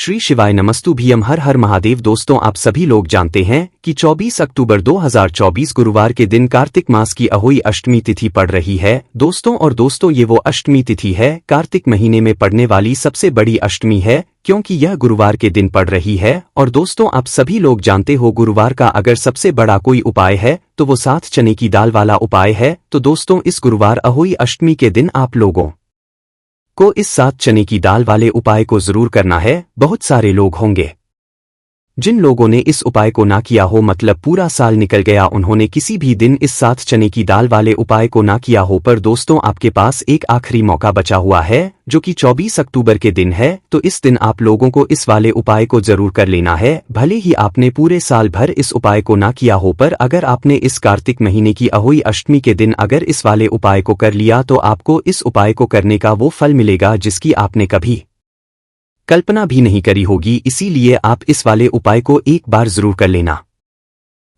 श्री शिवाय नमस्तुभ्यम हर हर महादेव। दोस्तों, आप सभी लोग जानते हैं कि 24 अक्टूबर 2024 गुरुवार के दिन कार्तिक मास की अहोई अष्टमी तिथि पड़ रही है। दोस्तों ये वो अष्टमी तिथि है, कार्तिक महीने में पड़ने वाली सबसे बड़ी अष्टमी है, क्योंकि यह गुरुवार के दिन पड़ रही है। और दोस्तों, आप सभी लोग जानते हो गुरुवार का अगर सबसे बड़ा कोई उपाय है तो वो 7 चने की दाल वाला उपाय है। तो दोस्तों, इस गुरुवार अहोई अष्टमी के दिन आप लोगों को इस 7 चने की दाल वाले उपाय को जरूर करना है। बहुत सारे लोग होंगे जिन लोगों ने इस उपाय को ना किया हो, मतलब पूरा साल निकल गया, उन्होंने किसी भी दिन इस 7 चने की दाल वाले उपाय को ना किया हो। पर दोस्तों, आपके पास एक आखिरी मौका बचा हुआ है जो कि 24 अक्टूबर के दिन है। तो इस दिन आप लोगों को इस वाले उपाय को जरूर कर लेना है। भले ही आपने पूरे साल भर इस उपाय को ना किया हो, पर अगर आपने इस कार्तिक महीने की अहोई अष्टमी के दिन अगर इस वाले उपाय को कर लिया तो आपको इस उपाय को करने का वो फल मिलेगा जिसकी आपने कभी कल्पना भी नहीं करी होगी। इसीलिए आप इस वाले उपाय को एक बार जरूर कर लेना,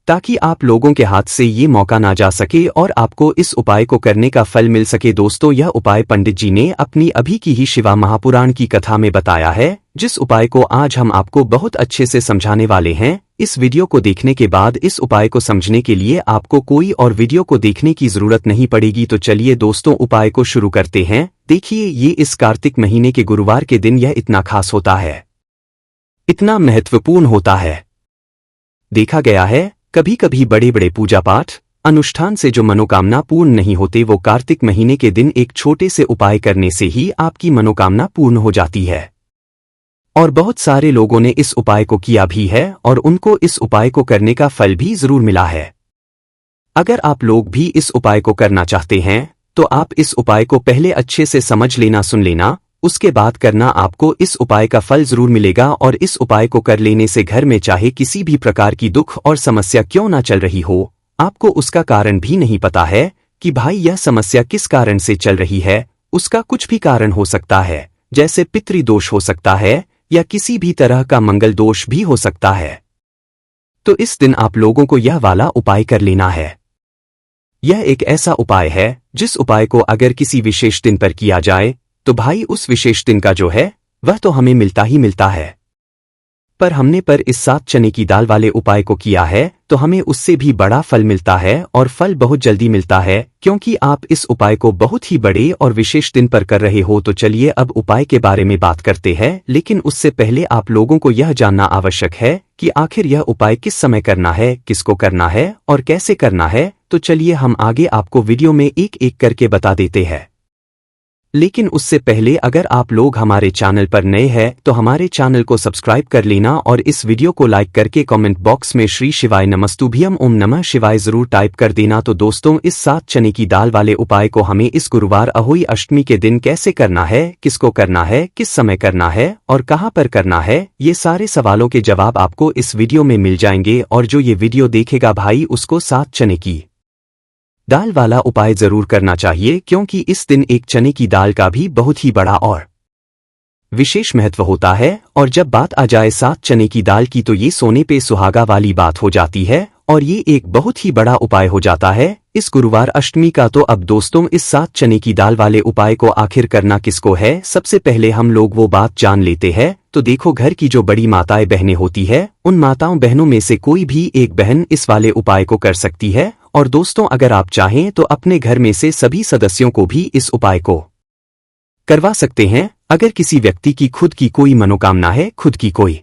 ताकि आप लोगों के हाथ से ये मौका ना जा सके और आपको इस उपाय को करने का फल मिल सके। दोस्तों, यह उपाय पंडित जी ने अपनी अभी की ही शिवा महापुराण की कथा में बताया है, जिस उपाय को आज हम आपको बहुत अच्छे से समझाने वाले हैं। इस वीडियो को देखने के बाद इस उपाय को समझने के लिए आपको कोई और वीडियो को देखने की जरूरत नहीं पड़ेगी। तो चलिए दोस्तों, उपाय को शुरू करते हैं। देखिए, ये इस कार्तिक महीने के गुरुवार के दिन यह इतना खास होता है, इतना महत्वपूर्ण होता है। देखा गया है कभी कभी बड़े बड़े पूजा पाठ अनुष्ठान से जो मनोकामना पूर्ण नहीं होते, वो कार्तिक महीने के दिन एक छोटे से उपाय करने से ही आपकी मनोकामना पूर्ण हो जाती है। और बहुत सारे लोगों ने इस उपाय को किया भी है और उनको इस उपाय को करने का फल भी जरूर मिला है। अगर आप लोग भी इस उपाय को करना चाहते हैं तो आप इस उपाय को पहले अच्छे से समझ लेना, सुन लेना, उसके बाद करना। आपको इस उपाय का फल जरूर मिलेगा। और इस उपाय को कर लेने से घर में चाहे किसी भी प्रकार की दुख और समस्या क्यों ना चल रही हो, आपको उसका कारण भी नहीं पता है कि भाई यह समस्या किस कारण से चल रही है, उसका कुछ भी कारण हो सकता है, जैसे पितृदोष हो सकता है या किसी भी तरह का मंगल दोष भी हो सकता है। तो इस दिन आप लोगों को यह वाला उपाय कर लेना है। यह एक ऐसा उपाय है जिस उपाय को अगर किसी विशेष दिन पर किया जाए तो भाई उस विशेष दिन का जो है वह तो हमें मिलता ही मिलता है। पर हमने पर इस 7 चने की दाल वाले उपाय को किया है तो हमें उससे भी बड़ा फल मिलता है, और फल बहुत जल्दी मिलता है, क्योंकि आप इस उपाय को बहुत ही बड़े और विशेष दिन पर कर रहे हो। तो चलिए अब उपाय के बारे में बात करते हैं, लेकिन उससे पहले आप लोगों को यह जानना आवश्यक है कि आखिर यह उपाय किस समय करना है, किसको करना है और कैसे करना है। तो चलिए हम आगे आपको वीडियो में एक एक करके बता देते हैं। लेकिन उससे पहले अगर आप लोग हमारे चैनल पर नए हैं तो हमारे चैनल को सब्सक्राइब कर लेना और इस वीडियो को लाइक करके कमेंट बॉक्स में श्री शिवाय नमस्तुभ्यम ओम नमः शिवाय जरूर टाइप कर देना। तो दोस्तों, इस 7 चने की दाल वाले उपाय को हमें इस गुरुवार अहोई अष्टमी के दिन कैसे करना है, किसको करना है, किस समय करना है और कहां पर करना है, ये सारे सवालों के जवाब आपको इस वीडियो में मिल जाएंगे। और जो ये वीडियो देखेगा भाई उसको 7 चने की दाल वाला उपाय जरूर करना चाहिए, क्योंकि इस दिन एक चने की दाल का भी बहुत ही बड़ा और विशेष महत्व होता है। और जब बात आ जाए 7 चने की दाल की तो ये सोने पे सुहागा वाली बात हो जाती है और ये एक बहुत ही बड़ा उपाय हो जाता है इस गुरुवार अष्टमी का। तो अब दोस्तों, इस 7 चने की दाल वाले उपाय को आखिर करना किसको है, सबसे पहले हम लोग वो बात जान लेते हैं। तो देखो, घर की जो बड़ी माताएं बहनें होती है, उन माताओं बहनों में से कोई भी एक बहन इस वाले उपाय को कर सकती है। और दोस्तों, अगर आप चाहें तो अपने घर में से सभी सदस्यों को भी इस उपाय को करवा सकते हैं। अगर किसी व्यक्ति की खुद की कोई मनोकामना है, खुद की कोई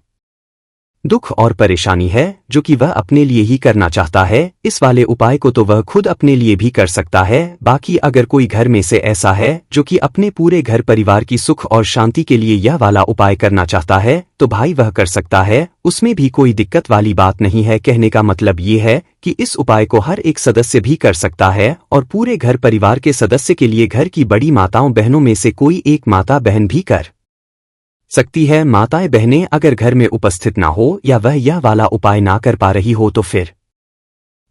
दुख और परेशानी है जो कि वह अपने लिए ही करना चाहता है, इस वाले उपाय को तो वह खुद अपने लिए भी कर सकता है। बाकी अगर कोई घर में से ऐसा है जो कि अपने पूरे घर परिवार की सुख और शांति के लिए यह वाला उपाय करना चाहता है तो भाई वह कर सकता है, उसमें भी कोई दिक्कत वाली बात नहीं है। कहने का मतलब ये है कि इस उपाय को हर एक सदस्य भी कर सकता है और पूरे घर परिवार के सदस्य के लिए घर की बड़ी माताओं बहनों में से कोई एक माता बहन भी कर सकती है। माताएं बहनें अगर घर में उपस्थित ना हो या वह यह वाला उपाय ना कर पा रही हो तो फिर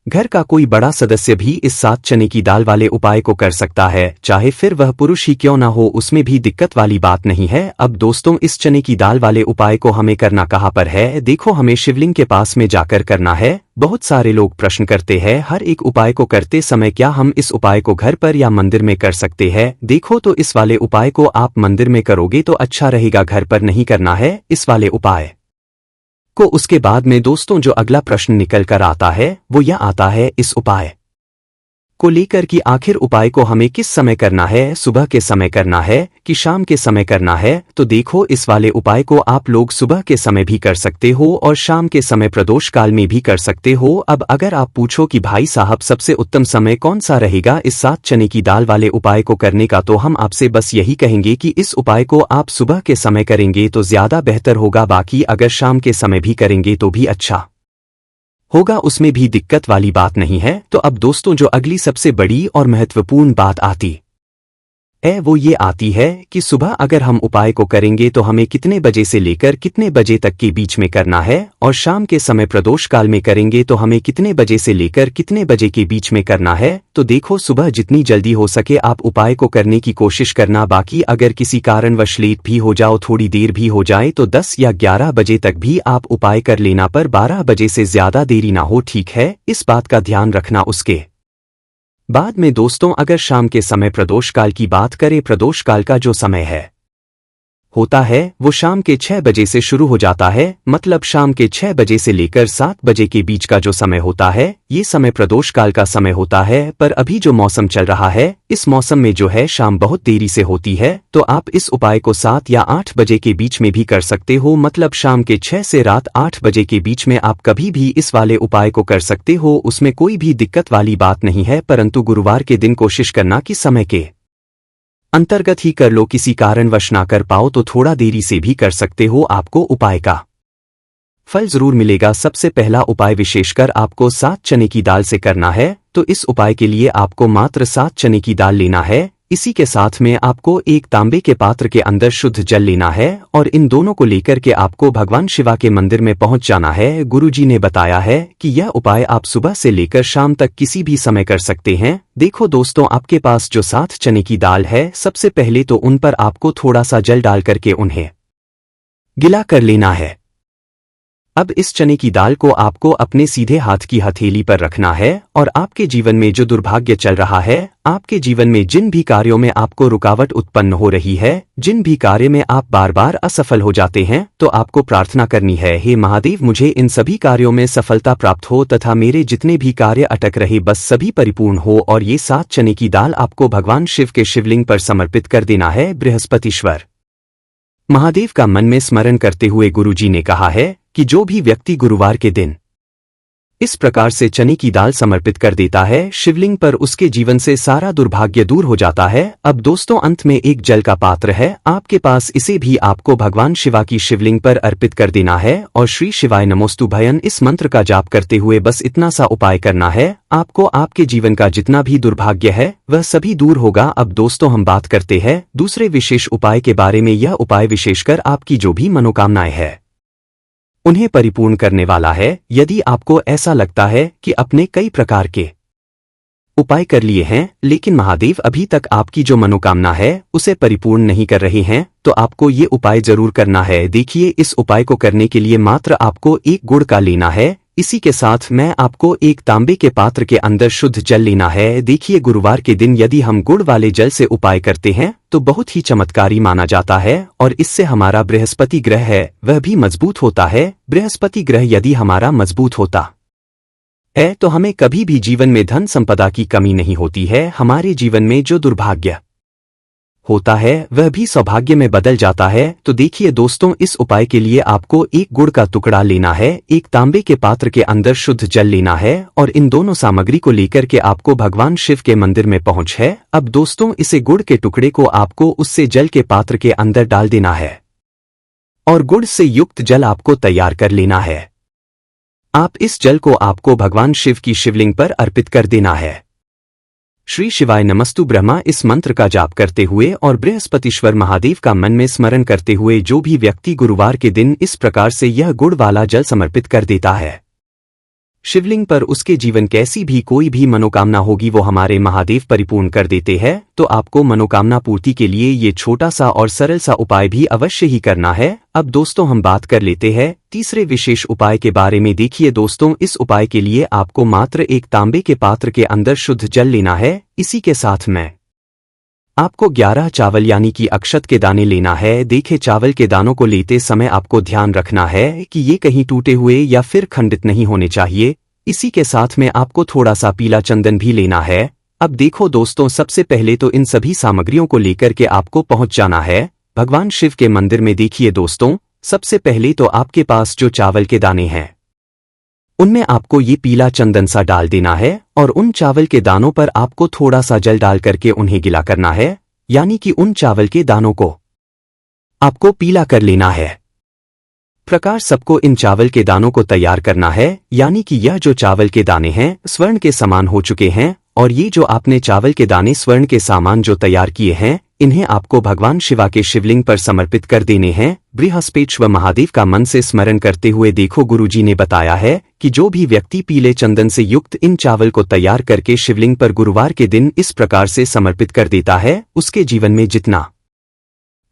घर का कोई बड़ा सदस्य भी इस 7 चने की दाल वाले उपाय को कर सकता है, चाहे फिर वह पुरुष ही क्यों ना हो, उसमें भी दिक्कत वाली बात नहीं है। अब दोस्तों, इस चने की दाल वाले उपाय को हमें करना कहाँ पर है? देखो, हमें शिवलिंग के पास में जाकर करना है। बहुत सारे लोग प्रश्न करते हैं हर एक उपाय को करते समय क्या हम इस उपाय को घर पर या मंदिर में कर सकते हैं? देखो, तो इस वाले उपाय को आप मंदिर में करोगे तो अच्छा रहेगा, घर पर नहीं करना है इस वाले उपाय को। उसके बाद में दोस्तों जो अगला प्रश्न निकल कर आता है वो यह आता है इस उपाय को लेकर कि आखिर उपाय को हमें किस समय करना है, सुबह के समय करना है कि शाम के समय करना है? तो देखो, इस वाले उपाय को आप लोग सुबह के समय भी कर सकते हो और शाम के समय प्रदोष काल में भी कर सकते हो। अब अगर आप पूछो कि भाई साहब सबसे उत्तम समय कौन सा रहेगा इस 7 चने की दाल वाले उपाय को करने का, तो हम आपसे बस यही कहेंगे कि इस उपाय को आप सुबह के समय करेंगे तो ज्यादा बेहतर होगा। बाकी अगर शाम के समय भी करेंगे तो भी अच्छा होगा, उसमें भी दिक्कत वाली बात नहीं है। तो अब दोस्तों जो अगली सबसे बड़ी और महत्वपूर्ण बात आती है वो ये आती है कि सुबह अगर हम उपाय को करेंगे तो हमें कितने बजे से लेकर कितने बजे तक के बीच में करना है, और शाम के समय प्रदोष काल में करेंगे तो हमें कितने बजे से लेकर कितने बजे के बीच में करना है। तो देखो, सुबह जितनी जल्दी हो सके आप उपाय को करने की कोशिश करना। बाकी अगर किसी कारणवश लेट भी हो जाओ, थोड़ी देर भी हो जाए, तो 10 या 11 बजे तक भी आप उपाय कर लेना, पर 12 बजे से ज्यादा देरी ना हो, ठीक है? इस बात का ध्यान रखना। उसके बाद में दोस्तों अगर शाम के समय प्रदोष काल की बात करें, प्रदोष काल का जो समय होता है वो शाम के 6 बजे से शुरू हो जाता है। मतलब शाम के 6 बजे से लेकर 7 बजे के बीच का जो समय होता है ये समय प्रदोष काल का समय होता है। पर अभी जो मौसम चल रहा है इस मौसम में जो है शाम बहुत देरी से होती है, तो आप इस उपाय को 7 या 8 बजे के बीच में भी कर सकते हो। मतलब शाम के 6 से रात 8 बजे के बीच में आप कभी भी इस वाले उपाय को कर सकते हो, उसमें कोई भी दिक्कत वाली बात नहीं है। परंतु गुरुवार के दिन कोशिश करना कि समय के अंतर्गत ही कर लो, किसी कारणवश ना कर पाओ तो थोड़ा देरी से भी कर सकते हो, आपको उपाय का फल जरूर मिलेगा। सबसे पहला उपाय विशेषकर आपको 7 चने की दाल से करना है, तो इस उपाय के लिए आपको मात्र 7 चने की दाल लेना है। इसी के साथ में आपको एक तांबे के पात्र के अंदर शुद्ध जल लेना है और इन दोनों को लेकर के आपको भगवान शिवा के मंदिर में पहुंच जाना है। गुरुजी ने बताया है कि यह उपाय आप सुबह से लेकर शाम तक किसी भी समय कर सकते हैं। देखो दोस्तों, आपके पास जो 7 चने की दाल है, सबसे पहले तो उन पर आपको थोड़ा सा जल डाल करके उन्हें गिला कर लेना है। अब इस चने की दाल को आपको अपने सीधे हाथ की हथेली पर रखना है और आपके जीवन में जो दुर्भाग्य चल रहा है, आपके जीवन में जिन भी कार्यों में आपको रुकावट उत्पन्न हो रही है, जिन भी कार्य में आप बार बार असफल हो जाते हैं, तो आपको प्रार्थना करनी है, हे महादेव मुझे इन सभी कार्यों में सफलता प्राप्त हो तथा मेरे जितने भी कार्य अटक रहे बस सभी परिपूर्ण हो। और ये 7 चने की दाल आपको भगवान शिव के शिवलिंग पर समर्पित कर देना है। बृहस्पतिश्वर महादेव का मन में स्मरण करते हुए गुरुजी ने कहा है कि जो भी व्यक्ति गुरुवार के दिन इस प्रकार से चने की दाल समर्पित कर देता है शिवलिंग पर, उसके जीवन से सारा दुर्भाग्य दूर हो जाता है। अब दोस्तों अंत में एक जल का पात्र है आपके पास, इसे भी आपको भगवान शिवा की शिवलिंग पर अर्पित कर देना है और श्री शिवाय नमोस्तु भयन इस मंत्र का जाप करते हुए बस इतना सा उपाय करना है। आपको आपके जीवन का जितना भी दुर्भाग्य है वह सभी दूर होगा। अब दोस्तों हम बात करते हैं दूसरे विशेष उपाय के बारे में। यह उपाय विशेषकर आपकी जो भी मनोकामनाएं हैं उन्हें परिपूर्ण करने वाला है। यदि आपको ऐसा लगता है कि अपने कई प्रकार के उपाय कर लिए हैं लेकिन महादेव अभी तक आपकी जो मनोकामना है उसे परिपूर्ण नहीं कर रहे हैं, तो आपको ये उपाय जरूर करना है। देखिए, इस उपाय को करने के लिए मात्र आपको एक गुड़ का लेना है। इसी के साथ मैं आपको एक तांबे के पात्र के अंदर शुद्ध जल लेना है। देखिए, गुरुवार के दिन यदि हम गुड़ वाले जल से उपाय करते हैं तो बहुत ही चमत्कारी माना जाता है और इससे हमारा बृहस्पति ग्रह है वह भी मजबूत होता है। बृहस्पति ग्रह यदि हमारा मजबूत होता है तो हमें कभी भी जीवन में धन संपदा की कमी नहीं होती है। हमारे जीवन में जो दुर्भाग्य होता है वह भी सौभाग्य में बदल जाता है। तो देखिए दोस्तों, इस उपाय के लिए आपको एक गुड़ का टुकड़ा लेना है, एक तांबे के पात्र के अंदर शुद्ध जल लेना है और इन दोनों सामग्री को लेकर के आपको भगवान शिव के मंदिर में पहुंच है। अब दोस्तों, इसे गुड़ के टुकड़े को आपको उससे जल के पात्र के अंदर डाल देना है और गुड़ से युक्त जल आपको तैयार कर लेना है। आप इस जल को आपको भगवान शिव की शिवलिंग पर अर्पित कर देना है। श्री शिवाय नमस्तु ब्रह्मा इस मंत्र का जाप करते हुए और बृहस्पतिश्वर महादेव का मन में स्मरण करते हुए जो भी व्यक्ति गुरुवार के दिन इस प्रकार से यह गुड़ वाला जल समर्पित कर देता है शिवलिंग पर उसके जीवन कैसी भी कोई भी मनोकामना होगी वो हमारे महादेव परिपूर्ण कर देते हैं। तो आपको मनोकामना पूर्ति के लिए ये छोटा सा और सरल सा उपाय भी अवश्य ही करना है। अब दोस्तों हम बात कर लेते हैं तीसरे विशेष उपाय के बारे में। देखिए दोस्तों, इस उपाय के लिए आपको मात्र एक तांबे के पात्र के अंदर शुद्ध जल लेना है। इसी के साथ में आपको 11 चावल यानी कि अक्षत के दाने लेना है। देखे चावल के दानों को लेते समय आपको ध्यान रखना है कि ये कहीं टूटे हुए या फिर खंडित नहीं होने चाहिए। इसी के साथ में आपको थोड़ा सा पीला चंदन भी लेना है। अब देखो दोस्तों, सबसे पहले तो इन सभी सामग्रियों को लेकर के आपको पहुंच जाना है भगवान शिव के मंदिर में। देखिए दोस्तों, सबसे पहले तो आपके पास जो चावल के दाने हैं उनमें आपको ये पीला चंदन सा डाल देना है और उन चावल के दानों पर आपको थोड़ा सा जल डाल करके उन्हें गिला करना है, यानी कि उन चावल के दानों को आपको पीला कर लेना है। प्रकार सबको इन चावल के दानों को तैयार करना है, यानी कि यह जो चावल के दाने हैं स्वर्ण के समान हो चुके हैं और ये जो आपने चावल के दाने स्वर्ण के सामान जो तैयार किए हैं इन्हें आपको भगवान शिवा के शिवलिंग पर समर्पित कर देने हैं। बृहस्पतिश्वर महादेव का मन से स्मरण करते हुए। देखो गुरुजी ने बताया है कि जो भी व्यक्ति पीले चंदन से युक्त इन चावल को तैयार करके शिवलिंग पर गुरुवार के दिन इस प्रकार से समर्पित कर देता है, उसके जीवन में जितना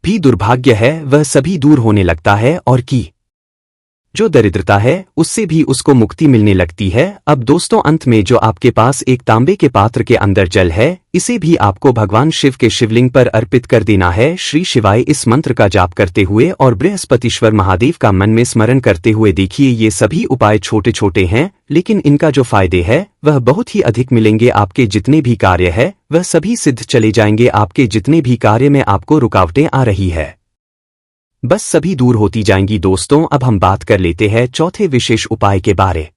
भी दुर्भाग्य है वह सभी दूर होने लगता है और की जो दरिद्रता है उससे भी उसको मुक्ति मिलने लगती है। अब दोस्तों, अंत में जो आपके पास एक तांबे के पात्र के अंदर जल है इसे भी आपको भगवान शिव के शिवलिंग पर अर्पित कर देना है। श्री शिवाय इस मंत्र का जाप करते हुए और बृहस्पतिश्वर महादेव का मन में स्मरण करते हुए। देखिए ये सभी उपाय छोटे छोटे हैं लेकिन इनका जो फायदे है वह बहुत ही अधिक मिलेंगे। आपके जितने भी कार्य है वह सभी सिद्ध चले जाएंगे। आपके जितने भी कार्य में आपको रुकावटें आ रही है बस सभी दूर होती जाएंगी। दोस्तों, अब हम बात कर लेते हैं चौथे विशेष उपाय के बारे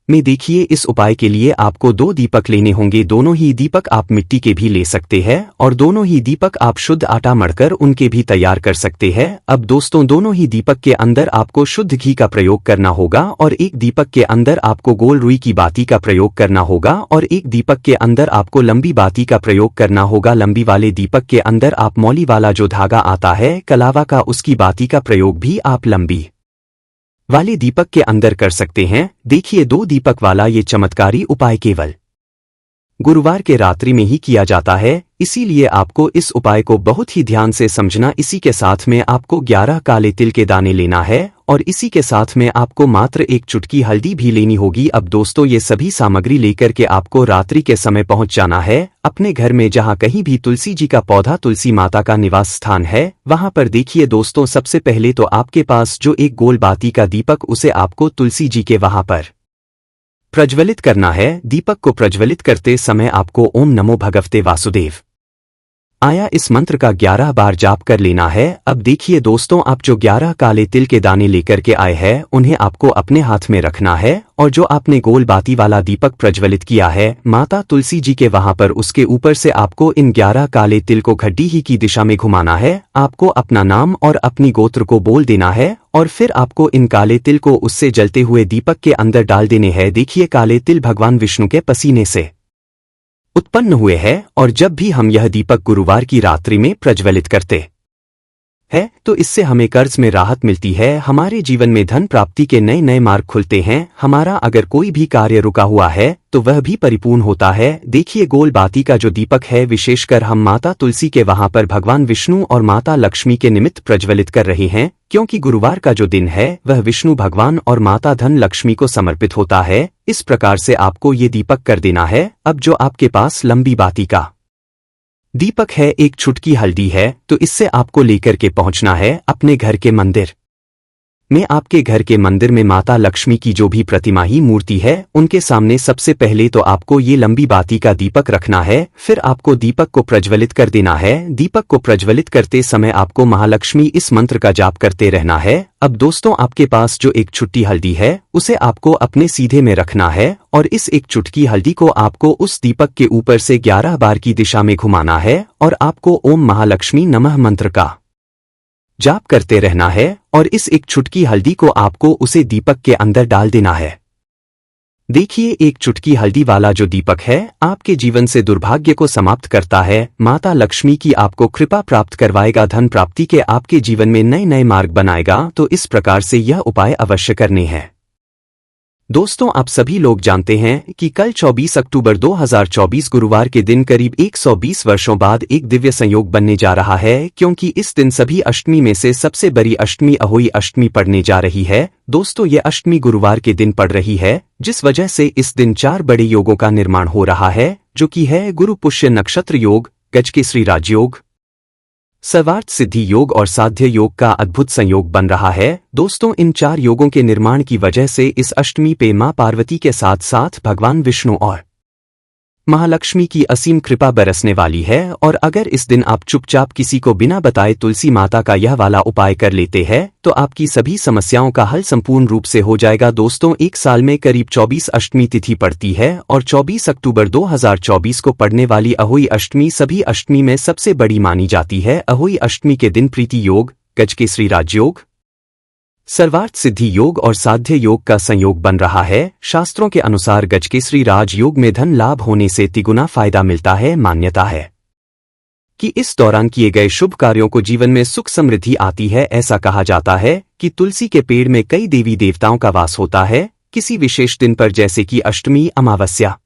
में। देखिए इस उपाय के लिए आपको 2 दीपक लेने होंगे। दोनों ही दीपक आप मिट्टी के भी ले सकते हैं और दोनों ही दीपक आप शुद्ध आटा मढ़कर उनके भी तैयार कर सकते हैं। अब दोस्तों, दोनों ही दीपक के अंदर आपको शुद्ध घी का प्रयोग करना होगा और एक दीपक के अंदर आपको गोल रुई की बाती का प्रयोग करना होगा और एक दीपक के अंदर आपको लंबी बाती का प्रयोग करना होगा। लंबी वाले दीपक के अंदर आप मौली वाला जो धागा आता है कलावा का उसकी बाती का प्रयोग भी आप लंबी वाले दीपक के अंदर कर सकते हैं। देखिए 2 दीपक वाला ये चमत्कारी उपाय केवल गुरुवार के रात्रि में ही किया जाता है, इसीलिए आपको इस उपाय को बहुत ही ध्यान से समझना। इसी के साथ में आपको 11 काले तिल के दाने लेना है और इसी के साथ में आपको मात्र एक चुटकी हल्दी भी लेनी होगी। अब दोस्तों, ये सभी सामग्री लेकर के आपको रात्रि के समय पहुंच जाना है अपने घर में जहां कहीं भी तुलसी जी का पौधा, तुलसी माता का निवास स्थान है वहां पर। देखिए दोस्तों, सबसे पहले तो आपके पास जो एक गोल बाती का दीपक उसे आपको तुलसी जी के वहां पर प्रज्वलित करना है। दीपक को प्रज्वलित करते समय आपको ओम नमो भगवते वासुदेव आया इस मंत्र का 11 बार जाप कर लेना है। अब देखिए दोस्तों, आप जो 11 काले तिल के दाने लेकर के आए हैं उन्हें आपको अपने हाथ में रखना है और जो आपने गोल बाती वाला दीपक प्रज्वलित किया है माता तुलसी जी के वहां पर उसके ऊपर से आपको इन 11 काले तिल को घड्डी ही की दिशा में घुमाना है। आपको अपना नाम और अपनी गोत्र को बोल देना है और फिर आपको इन काले तिल को उससे जलते हुए दीपक के अंदर डाल देने हैं। देखिए काले तिल भगवान विष्णु के पसीने से उत्पन्न हुए हैं और जब भी हम यह दीपक गुरुवार की रात्रि में प्रज्वलित करते है तो इससे हमें कर्ज में राहत मिलती है, हमारे जीवन में धन प्राप्ति के नए नए मार्ग खुलते हैं, हमारा अगर कोई भी कार्य रुका हुआ है तो वह भी परिपूर्ण होता है। देखिए गोल बाती का जो दीपक है विशेषकर हम माता तुलसी के वहां पर भगवान विष्णु और माता लक्ष्मी के निमित्त प्रज्वलित कर रहे हैं, क्योंकि गुरुवार का जो दिन है वह विष्णु भगवान और माता धन लक्ष्मी को समर्पित होता है। इस प्रकार से आपको ये दीपक कर देना है। अब जो आपके पास लंबी बाती का दीपक है, एक चुटकी हल्दी है, तो इससे आपको लेकर के पहुंचना है अपने घर के मंदिर में। आपके घर के मंदिर में माता लक्ष्मी की जो भी प्रतिमा ही मूर्ति है उनके सामने सबसे पहले तो आपको ये लंबी बाती का दीपक रखना है। फिर आपको दीपक को प्रज्वलित कर देना है। दीपक को प्रज्वलित करते समय आपको महालक्ष्मी इस मंत्र का जाप करते रहना है। अब दोस्तों, आपके पास जो एक चुटकी हल्दी है उसे आपको अपने सीधे में रखना है और इस एक चुटकी हल्दी को आपको उस दीपक के ऊपर से 11 बार की दिशा में घुमाना है और आपको ओम महालक्ष्मी नमः मंत्र का जाप करते रहना है और इस एक चुटकी हल्दी को आपको उसे दीपक के अंदर डाल देना है। देखिए एक चुटकी हल्दी वाला जो दीपक है आपके जीवन से दुर्भाग्य को समाप्त करता है, माता लक्ष्मी की आपको कृपा प्राप्त करवाएगा, धन प्राप्ति के आपके जीवन में नए नए मार्ग बनाएगा। तो इस प्रकार से यह उपाय अवश्य करने हैं। दोस्तों आप सभी लोग जानते हैं कि कल 24 अक्टूबर 2024 गुरुवार के दिन करीब 120 वर्षों बाद एक दिव्य संयोग बनने जा रहा है, क्योंकि इस दिन सभी अष्टमी में से सबसे बड़ी अष्टमी अहोई अष्टमी पड़ने जा रही है। दोस्तों ये अष्टमी गुरुवार के दिन पड़ रही है, जिस वजह से इस दिन 4 बड़े योगों का निर्माण हो रहा है, जो कि है गुरु पुष्य नक्षत्र योग, गजकेसरी राजयोग, सर्वार्थ सिद्धि योग और साध्य योग का अद्भुत संयोग बन रहा है। दोस्तों इन 4 योगों के निर्माण की वजह से इस अष्टमी पे मां पार्वती के साथ साथ भगवान विष्णु और महालक्ष्मी की असीम कृपा बरसने वाली है। और अगर इस दिन आप चुपचाप किसी को बिना बताए तुलसी माता का यह वाला उपाय कर लेते हैं तो आपकी सभी समस्याओं का हल संपूर्ण रूप से हो जाएगा। दोस्तों एक साल में करीब 24 अष्टमी तिथि पड़ती है और 24 अक्टूबर 2024 को पड़ने वाली अहोई अष्टमी सभी अष्टमी में सबसे बड़ी मानी जाती है। अहोई अष्टमी के दिन प्रीति योग, गजकेसरी राजयोग, सर्वार्थ सिद्धि योग और साध्य योग का संयोग बन रहा है। शास्त्रों के अनुसार गजकेसरी राजयोग में धन लाभ होने से तिगुना फायदा मिलता है। मान्यता है कि इस दौरान किए गए शुभ कार्यों को जीवन में सुख समृद्धि आती है। ऐसा कहा जाता है कि तुलसी के पेड़ में कई देवी देवताओं का वास होता है। किसी विशेष दिन पर जैसे कि अष्टमी, अमावस्या,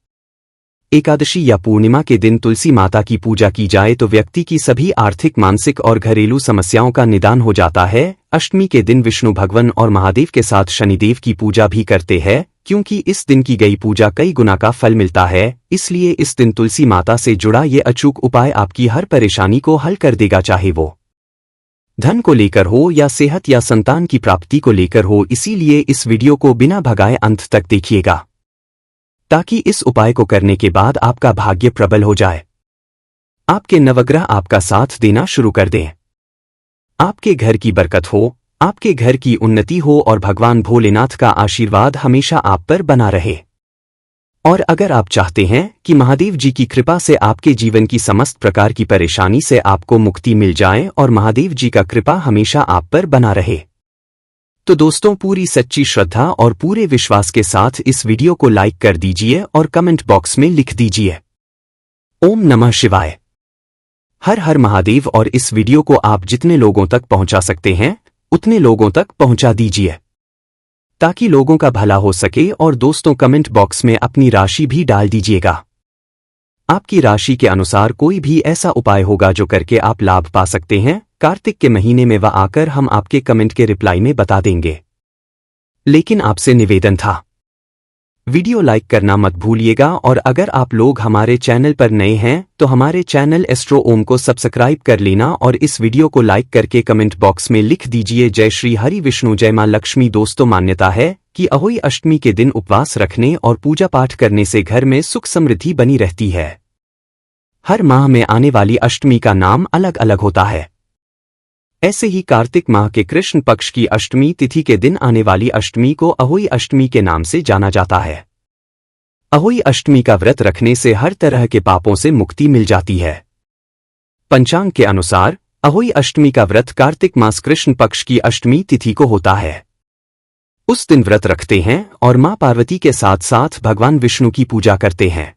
एकादशी या पूर्णिमा के दिन तुलसी माता की पूजा की जाए तो व्यक्ति की सभी आर्थिक, मानसिक और घरेलू समस्याओं का निदान हो जाता है। अष्टमी के दिन विष्णु भगवान और महादेव के साथ शनिदेव की पूजा भी करते हैं, क्योंकि इस दिन की गई पूजा कई गुना का फल मिलता है। इसलिए इस दिन तुलसी माता से जुड़ा ये अचूक उपाय आपकी हर परेशानी को हल कर देगा, चाहे वो धन को लेकर हो या सेहत या संतान की प्राप्ति को लेकर हो। इसीलिए इस वीडियो को बिना भगाए अंत तक देखिएगा, ताकि इस उपाय को करने के बाद आपका भाग्य प्रबल हो जाए, आपके नवग्रह आपका साथ देना शुरू कर दें, आपके घर की बरकत हो, आपके घर की उन्नति हो और भगवान भोलेनाथ का आशीर्वाद हमेशा आप पर बना रहे। और अगर आप चाहते हैं कि महादेव जी की कृपा से आपके जीवन की समस्त प्रकार की परेशानी से आपको मुक्ति मिल जाए और महादेव जी का कृपा हमेशा आप पर बना रहे, तो दोस्तों पूरी सच्ची श्रद्धा और पूरे विश्वास के साथ इस वीडियो को लाइक कर दीजिए और कमेंट बॉक्स में लिख दीजिए ओम नमः शिवाय, हर हर महादेव। और इस वीडियो को आप जितने लोगों तक पहुंचा सकते हैं उतने लोगों तक पहुंचा दीजिए, ताकि लोगों का भला हो सके। और दोस्तों कमेंट बॉक्स में अपनी राशि भी डाल दीजिएगा। आपकी राशि के अनुसार कोई भी ऐसा उपाय होगा जो करके आप लाभ पा सकते हैं। कार्तिक के महीने में वह आकर हम आपके कमेंट के रिप्लाई में बता देंगे। लेकिन आपसे निवेदन था, वीडियो लाइक करना मत भूलिएगा। और अगर आप लोग हमारे चैनल पर नए हैं तो हमारे चैनल एस्ट्रो ओम को सब्सक्राइब कर लेना और इस वीडियो को लाइक करके कमेंट बॉक्स में लिख दीजिए जय श्री हरि विष्णु, जय मां लक्ष्मी। दोस्तों मान्यता है कि अहोई अष्टमी के दिन उपवास रखने और पूजा पाठ करने से घर में सुख समृद्धि बनी रहती है। हर माह में आने वाली अष्टमी का नाम अलग अलग होता है। ऐसे ही कार्तिक माह के कृष्ण पक्ष की अष्टमी तिथि के दिन आने वाली अष्टमी को अहोई अष्टमी के नाम से जाना जाता है। अहोई अष्टमी का व्रत रखने से हर तरह के पापों से मुक्ति मिल जाती है। पंचांग के अनुसार अहोई अष्टमी का व्रत कार्तिक मास कृष्ण पक्ष की अष्टमी तिथि को होता है। उस दिन व्रत रखते हैं और मां पार्वती के साथ साथ भगवान विष्णु की पूजा करते हैं।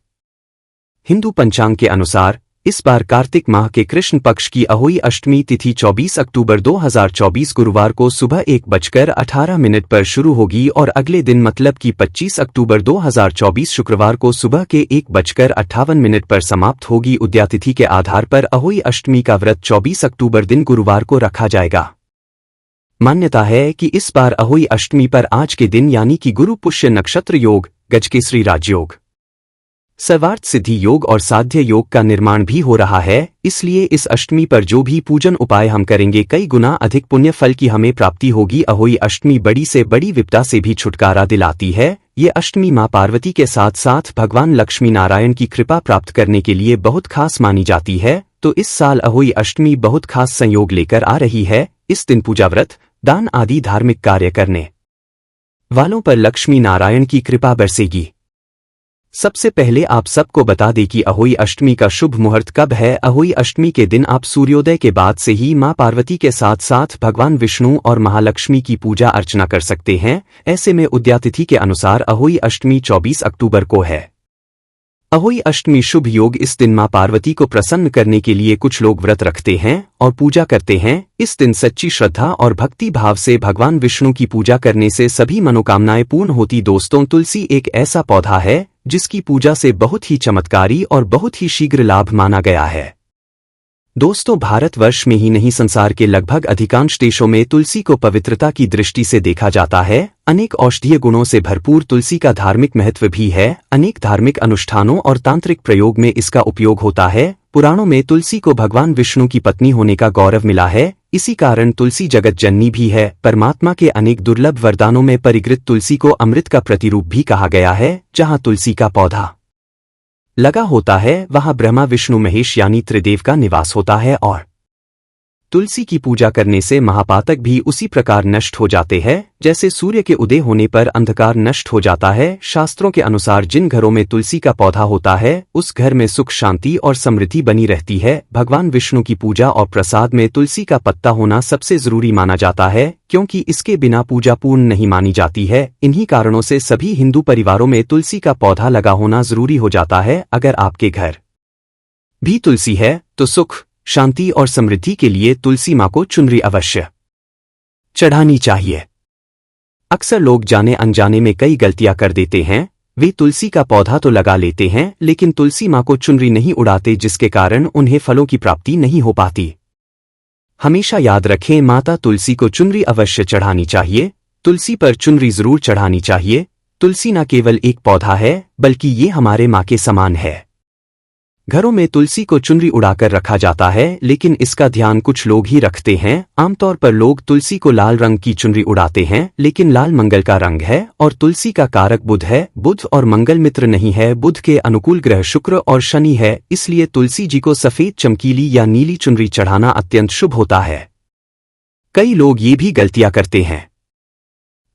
हिंदू पंचांग के अनुसार इस बार कार्तिक माह के कृष्ण पक्ष की अहोई अष्टमी तिथि 24 अक्टूबर 2024 गुरुवार को सुबह 1:18 पर शुरू होगी और अगले दिन मतलब कि 25 अक्टूबर 2024 शुक्रवार को सुबह के 1:58 पर समाप्त होगी। उदयातिथि के आधार पर अहोई अष्टमी का व्रत 24 अक्टूबर दिन गुरुवार को रखा जाएगा। मान्यता है कि इस बार अहोई अष्टमी पर आज के दिन यानी कि गुरु पुष्य नक्षत्र योग, गजकेसरी राजयोग, सर्वार्थ सिद्धि योग और साध्य योग का निर्माण भी हो रहा है। इसलिए इस अष्टमी पर जो भी पूजन उपाय हम करेंगे कई गुना अधिक पुण्य फल की हमें प्राप्ति होगी। अहोई अष्टमी बड़ी से बड़ी विपदा से भी छुटकारा दिलाती है। ये अष्टमी मां पार्वती के साथ साथ भगवान लक्ष्मी नारायण की कृपा प्राप्त करने के लिए बहुत खास मानी जाती है। तो इस साल अहोई अष्टमी बहुत खास संयोग लेकर आ रही है। इस दिन पूजा, व्रत, दान आदि धार्मिक कार्य करने वालों पर लक्ष्मी नारायण की कृपा बरसेगी। सबसे पहले आप सबको बता दें कि अहोई अष्टमी का शुभ मुहूर्त कब है। अहोई अष्टमी के दिन आप सूर्योदय के बाद से ही मां पार्वती के साथ साथ भगवान विष्णु और महालक्ष्मी की पूजा अर्चना कर सकते हैं। ऐसे में उदयातिथि के अनुसार अहोई अष्टमी 24 अक्टूबर को है। अहोई अष्टमी शुभ योग। इस दिन मां पार्वती को प्रसन्न करने के लिए कुछ लोग व्रत रखते हैं और पूजा करते हैं। इस दिन सच्ची श्रद्धा और भक्ति भाव से भगवान विष्णु की पूजा करने से सभी मनोकामनाएं पूर्ण होती। दोस्तों, तुलसी एक ऐसा पौधा है जिसकी पूजा से बहुत ही चमत्कारी और बहुत ही शीघ्र लाभ माना गया है। दोस्तों, भारतवर्ष में ही नहीं संसार के लगभग अधिकांश देशों में तुलसी को पवित्रता की दृष्टि से देखा जाता है। अनेक औषधीय गुणों से भरपूर तुलसी का धार्मिक महत्व भी है। अनेक धार्मिक अनुष्ठानों और तांत्रिक प्रयोग में इसका उपयोग होता है। पुराणों में तुलसी को भगवान विष्णु की पत्नी होने का गौरव मिला है। इसी कारण तुलसी जगत जननी भी है। परमात्मा के अनेक दुर्लभ वरदानों में परिगृत तुलसी को अमृत का प्रतिरूप भी कहा गया है। जहाँ तुलसी का पौधा लगा होता है वहां ब्रह्मा विष्णु महेश यानी त्रिदेव का निवास होता है। और तुलसी की पूजा करने से महापातक भी उसी प्रकार नष्ट हो जाते हैं जैसे सूर्य के उदय होने पर अंधकार नष्ट हो जाता है। शास्त्रों के अनुसार जिन घरों में तुलसी का पौधा होता है उस घर में सुख शांति और समृद्धि बनी रहती है। भगवान विष्णु की पूजा और प्रसाद में तुलसी का पत्ता होना सबसे जरूरी माना जाता है, क्योंकि इसके बिना पूजा पूर्ण नहीं मानी जाती है। इन्हीं कारणों से सभी हिंदू परिवारों में तुलसी का पौधा लगा होना जरूरी हो जाता है। अगर आपके घर भी तुलसी है तो सुख शांति और समृद्धि के लिए तुलसी मां को चुनरी अवश्य चढ़ानी चाहिए। अक्सर लोग जाने अनजाने में कई गलतियां कर देते हैं। वे तुलसी का पौधा तो लगा लेते हैं लेकिन तुलसी मां को चुनरी नहीं उड़ाते, जिसके कारण उन्हें फलों की प्राप्ति नहीं हो पाती। हमेशा याद रखें, माता तुलसी को चुनरी अवश्य चढ़ानी चाहिए। तुलसी पर चुनरी जरूर चढ़ानी चाहिए। तुलसी न केवल एक पौधा है बल्कि ये हमारे मां के समान है। घरों में तुलसी को चुनरी उड़ाकर रखा जाता है लेकिन इसका ध्यान कुछ लोग ही रखते हैं। आमतौर पर लोग तुलसी को लाल रंग की चुनरी उड़ाते हैं, लेकिन लाल मंगल का रंग है और तुलसी का कारक बुध है। बुध और मंगल मित्र नहीं है। बुध के अनुकूल ग्रह शुक्र और शनि है, इसलिए तुलसी जी को सफेद चमकीली या नीली चुनरी चढ़ाना अत्यंत शुभ होता है। कई लोग ये भी गलतियां करते हैं,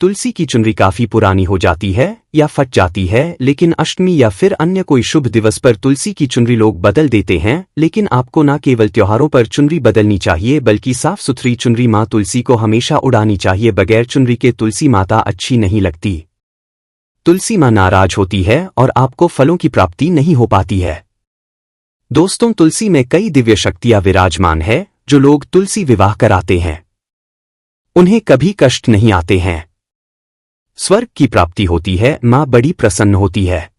तुलसी की चुनरी काफी पुरानी हो जाती है या फट जाती है, लेकिन अष्टमी या फिर अन्य कोई शुभ दिवस पर तुलसी की चुनरी लोग बदल देते हैं। लेकिन आपको न केवल त्योहारों पर चुनरी बदलनी चाहिए बल्कि साफ सुथरी चुनरी मां तुलसी को हमेशा उड़ानी चाहिए। बगैर चुनरी के तुलसी माता अच्छी नहीं लगती। तुलसी मां नाराज होती है और आपको फलों की प्राप्ति नहीं हो पाती है। दोस्तों, तुलसी में कई दिव्य शक्तियां विराजमान है। जो लोग तुलसी विवाह कराते हैं उन्हें कभी कष्ट नहीं आते हैं, स्वर्ग की प्राप्ति होती है, मां बड़ी प्रसन्न होती है।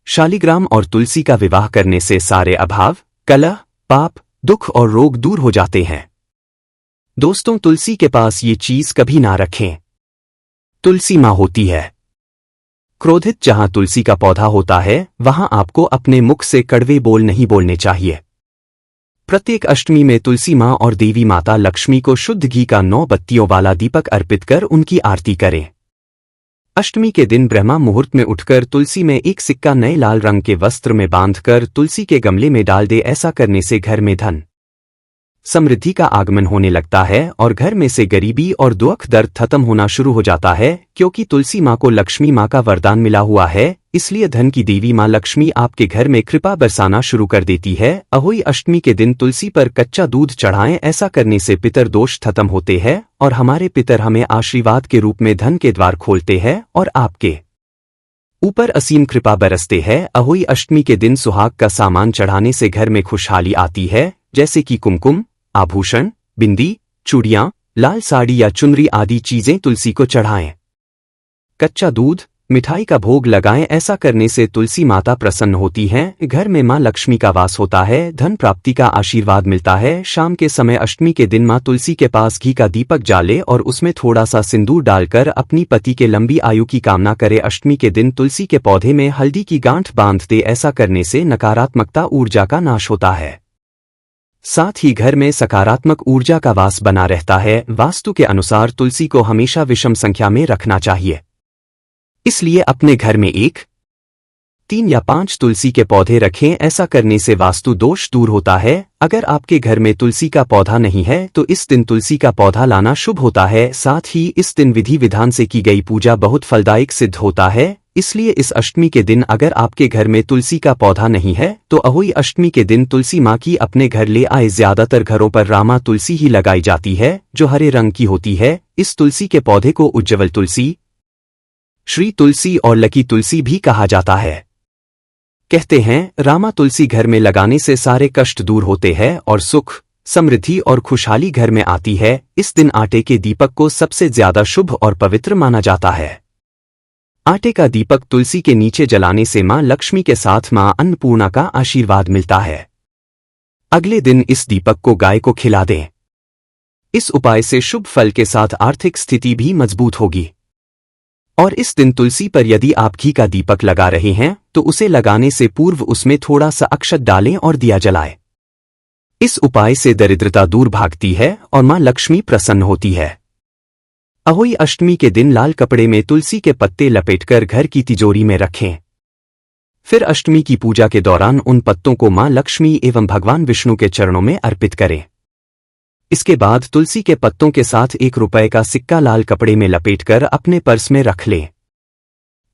शालिग्राम और तुलसी का विवाह करने से सारे अभाव, कलह, पाप, दुख और रोग दूर हो जाते हैं। दोस्तों, तुलसी के पास ये चीज कभी ना रखें। तुलसी मां होती है क्रोधित। जहां तुलसी का पौधा होता है वहां आपको अपने मुख से कड़वे बोल नहीं बोलने चाहिए। प्रत्येक अष्टमी में तुलसी मां और देवी माता लक्ष्मी को शुद्ध घी का 9 बत्तियों वाला दीपक अर्पित कर उनकी आरती करें। अष्टमी के दिन ब्रह्मा मुहूर्त में उठकर तुलसी में एक सिक्का नए लाल रंग के वस्त्र में बांधकर तुलसी के गमले में डाल दे। ऐसा करने से घर में धन समृद्धि का आगमन होने लगता है और घर में से गरीबी और दुख दर्द खत्म होना शुरू हो जाता है। क्योंकि तुलसी मां को लक्ष्मी मां का वरदान मिला हुआ है, इसलिए धन की देवी मां लक्ष्मी आपके घर में कृपा बरसाना शुरू कर देती है। अहोई अष्टमी के दिन तुलसी पर कच्चा दूध चढ़ाएं। ऐसा करने से पितर दोष खत्म होते हैं और हमारे पितर हमें आशीर्वाद के रूप में धन के द्वार खोलते हैं और आपके ऊपर असीम कृपा बरसते हैं। अहोई अष्टमी के दिन सुहाग का सामान चढ़ाने से घर में खुशहाली आती है, जैसे कि कुमकुम, आभूषण, बिंदी, चूड़ियां, लाल साड़ी या चुनरी आदि चीजें तुलसी को चढ़ाएं। कच्चा दूध, मिठाई का भोग लगाएं। ऐसा करने से तुलसी माता प्रसन्न होती हैं, घर में मां लक्ष्मी का वास होता है, धन प्राप्ति का आशीर्वाद मिलता है। शाम के समय अष्टमी के दिन मां तुलसी के पास घी का दीपक जाले और उसमें थोड़ा सा सिंदूर डालकर अपनी पति के लंबी आयु की कामना करे। अष्टमी के दिन तुलसी के पौधे में हल्दी की गांठ बांध दे। ऐसा करने से नकारात्मकता ऊर्जा का नाश होता है, साथ ही घर में सकारात्मक ऊर्जा का वास बना रहता है। वास्तु के अनुसार तुलसी को हमेशा विषम संख्या में रखना चाहिए, इसलिए अपने घर में 1, 3 या 5 तुलसी के पौधे रखें। ऐसा करने से वास्तु दोष दूर होता है। अगर आपके घर में तुलसी का पौधा नहीं है तो इस दिन तुलसी का पौधा लाना शुभ होता है। साथ ही इस दिन विधि विधान से की गई पूजा बहुत फलदायक सिद्ध होता है। इसलिए इस अष्टमी के दिन अगर आपके घर में तुलसी का पौधा नहीं है तो अहोई अष्टमी के दिन तुलसी मां की अपने घर ले आए। ज्यादातर घरों पर रामा तुलसी ही लगाई जाती है जो हरे रंग की होती है। इस तुलसी के पौधे को उज्ज्वल तुलसी, श्री तुलसी और लकी तुलसी भी कहा जाता है। कहते हैं रामा तुलसी घर में लगाने से सारे कष्ट दूर होते हैं और सुख समृद्धि और खुशहाली घर में आती है। इस दिन आटे के दीपक को सबसे ज्यादा शुभ और पवित्र माना जाता है। आटे का दीपक तुलसी के नीचे जलाने से मां लक्ष्मी के साथ मां अन्नपूर्णा का आशीर्वाद मिलता है। अगले दिन इस दीपक को गाय को खिला दें। इस उपाय से शुभ फल के साथ आर्थिक स्थिति भी मजबूत होगी। और इस दिन तुलसी पर यदि आप घी का दीपक लगा रहे हैं तो उसे लगाने से पूर्व उसमें थोड़ा सा अक्षत डालें और दिया जलाएं। इस उपाय से दरिद्रता दूर भागती है और मां लक्ष्मी प्रसन्न होती है। अहोई अष्टमी के दिन लाल कपड़े में तुलसी के पत्ते लपेटकर घर की तिजोरी में रखें। फिर अष्टमी की पूजा के दौरान उन पत्तों को मां लक्ष्मी एवं भगवान विष्णु के चरणों में अर्पित करें। इसके बाद तुलसी के पत्तों के साथ 1 रुपए का सिक्का लाल कपड़े में लपेटकर अपने पर्स में रख लें।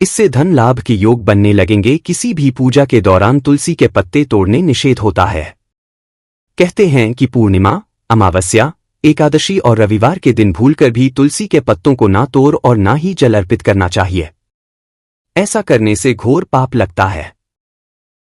इससे धन लाभ के योग बनने लगेंगे। किसी भी पूजा के दौरान तुलसी के पत्ते तोड़ने निषेध होता है। कहते हैं कि पूर्णिमा, अमावस्या, एकादशी और रविवार के दिन भूलकर भी तुलसी के पत्तों को ना तोड़ और ना ही जल अर्पित करना चाहिए। ऐसा करने से घोर पाप लगता है।